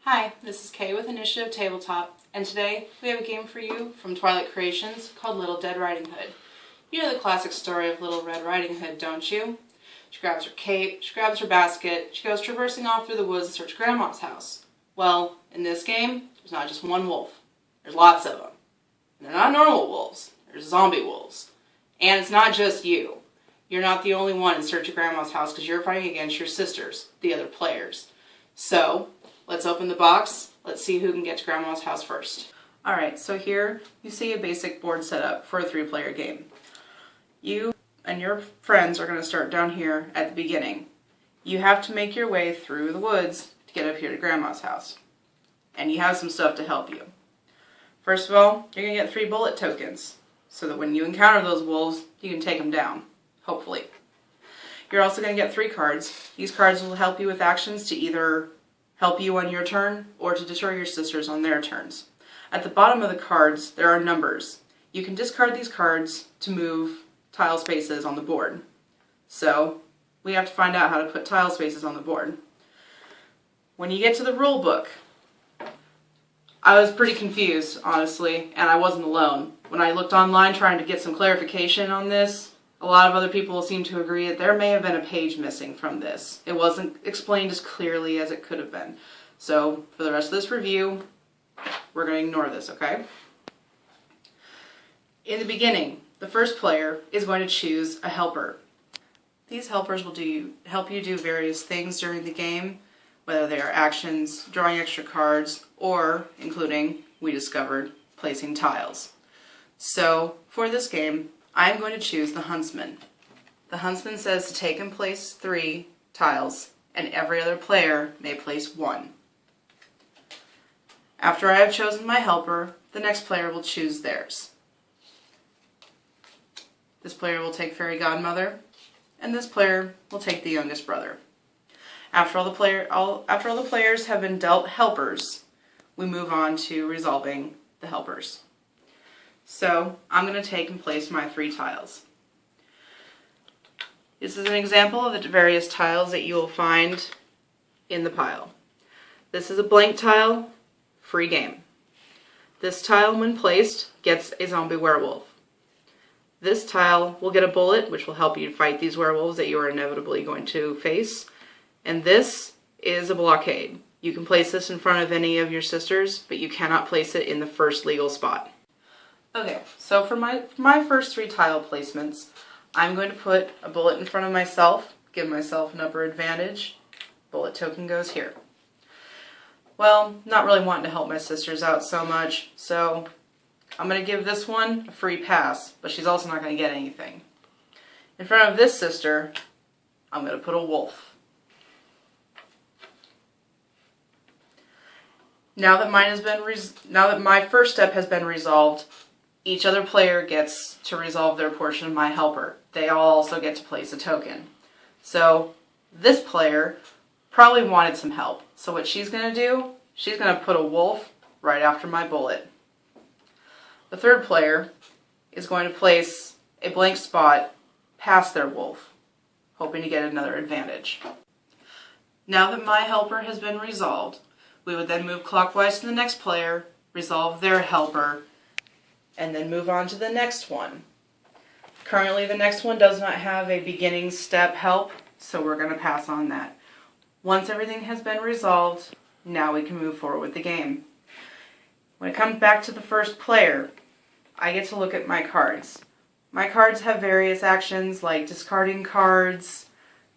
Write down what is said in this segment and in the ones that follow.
Hi, this is Kay with Initiative Tabletop, and today we have a game for you from Twilight Creations called Little Dead Riding Hood. You know the classic story of Little Red Riding Hood, don't you? She grabs her cape, she grabs her basket, she goes traversing off through the woods to search Grandma's house. Well, in this game, there's not just one wolf. There's lots of them. And they're not normal wolves. There's zombie wolves. And it's not just you. You're not the only one in search of Grandma's house because you're fighting against your sisters, the other players. So, let's open the box. Let's see who can get to Grandma's house first. Alright, so here you see a basic board setup for a 3-player game. You and your friends are going to start down here at the beginning. You have to make your way through the woods to get up here to Grandma's house. And you have some stuff to help you. First of all, you're going to get 3 bullet tokens, so that when you encounter those wolves, you can take them down, hopefully. You're also going to get 3 cards. These cards will help you with actions to either help you on your turn or to deter your sisters on their turns. At the bottom of the cards, there are numbers. You can discard these cards to move tile spaces on the board. So, we have to find out how to put tile spaces on the board. When you get to the rule book, I was pretty confused, honestly, and I wasn't alone. When I looked online trying to get some clarification on this, a lot of other people seem to agree that there may have been a page missing from this. It wasn't explained as clearly as it could have been. So, for the rest of this review, we're going to ignore this, okay? In the beginning, the first player is going to choose a helper. These helpers will help you do various things during the game, whether they are actions, drawing extra cards, or, including, we discovered, placing tiles. So, for this game, I'm going to choose the Huntsman. The Huntsman says to take and place 3 tiles, and every other player may place 1. After I have chosen my helper, the next player will choose theirs. This player will take Fairy Godmother, and this player will take the youngest brother. After all the players have been dealt helpers, we move on to resolving the helpers. So, I'm going to take and place my 3 tiles. This is an example of the various tiles that you will find in the pile. This is a blank tile, free game. This tile, when placed, gets a zombie werewolf. This tile will get a bullet, which will help you fight these werewolves that you are inevitably going to face. And this is a blockade. You can place this in front of any of your sisters, but you cannot place it in the first legal spot. Okay, so for my first 3 tile placements, I'm going to put a bullet in front of myself, give myself an upper advantage. Bullet token goes here. Well, not really wanting to help my sisters out so much, so I'm going to give this one a free pass, but she's also not going to get anything. In front of this sister, I'm going to put a wolf. Now that my first step has been resolved, each other player gets to resolve their portion of my helper. They all also get to place a token. So this player probably wanted some help. So what she's going to do, she's going to put a wolf right after my bullet. The third player is going to place a blank spot past their wolf, hoping to get another advantage. Now that my helper has been resolved, we would then move clockwise to the next player, resolve their helper, and then move on to the next one. Currently, the next one does not have a beginning step help, so we're going to pass on that. Once everything has been resolved, now we can move forward with the game. When it comes back to the first player, I get to look at my cards. My cards have various actions like discarding cards,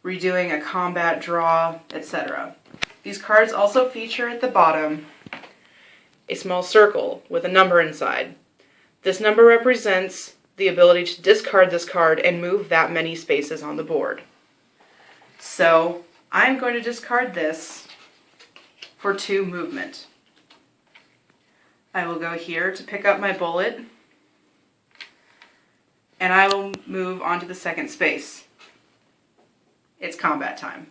redoing a combat draw, etc. These cards also feature at the bottom a small circle with a number inside. This number represents the ability to discard this card and move that many spaces on the board. So, I'm going to discard this for 2 movement. I will go here to pick up my bullet, and I will move on to the second space. It's combat time.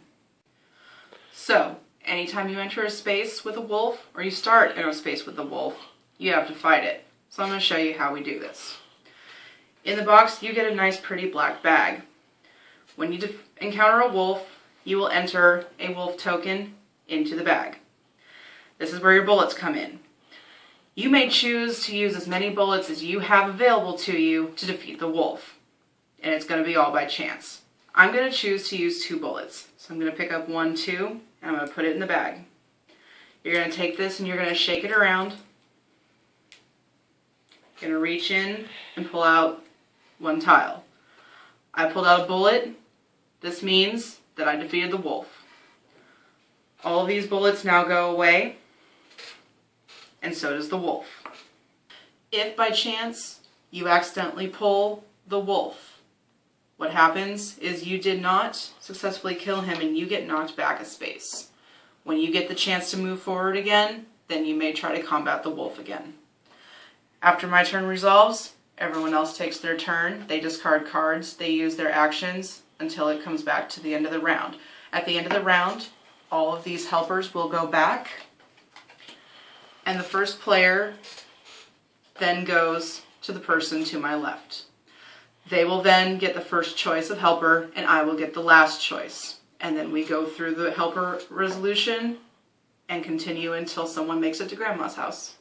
So, anytime you enter a space with a wolf, or you start in a space with a wolf, you have to fight it. So I'm going to show you how we do this. In the box, you get a nice pretty black bag. When you encounter a wolf, you will enter a wolf token into the bag. This is where your bullets come in. You may choose to use as many bullets as you have available to you to defeat the wolf. And it's going to be all by chance. I'm going to choose to use 2 bullets. So I'm going to pick up 1, 2, and I'm going to put it in the bag. You're going to take this and you're going to shake it around. You're going to reach in and pull out 1 tile. I pulled out a bullet. This means that I defeated the wolf. All of these bullets now go away, and so does the wolf. If by chance you accidentally pull the wolf, what happens is you did not successfully kill him and you get knocked back a space. When you get the chance to move forward again, then you may try to combat the wolf again. After my turn resolves, everyone else takes their turn. They discard cards, they use their actions until it comes back to the end of the round. At the end of the round, all of these helpers will go back, and the first player then goes to the person to my left. They will then get the first choice of helper, and I will get the last choice. And then we go through the helper resolution and continue until someone makes it to Grandma's house.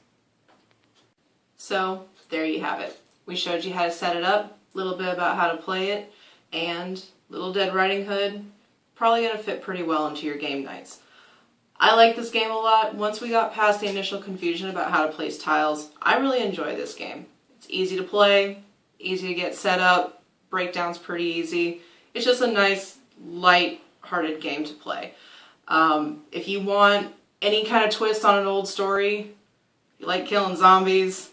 So, there you have it. We showed you how to set it up, a little bit about how to play it, and Little Dead Riding Hood, probably going to fit pretty well into your game nights. I like this game a lot. Once we got past the initial confusion about how to place tiles, I really enjoy this game. It's easy to play, easy to get set up, breakdown's pretty easy. It's just a nice, light-hearted game to play. If you want any kind of twist on an old story, if you like killing zombies,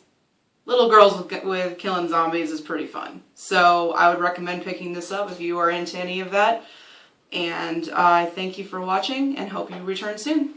Little Girls with Killing Zombies is pretty fun. So I would recommend picking this up if you are into any of that. And I thank you for watching and hope you return soon.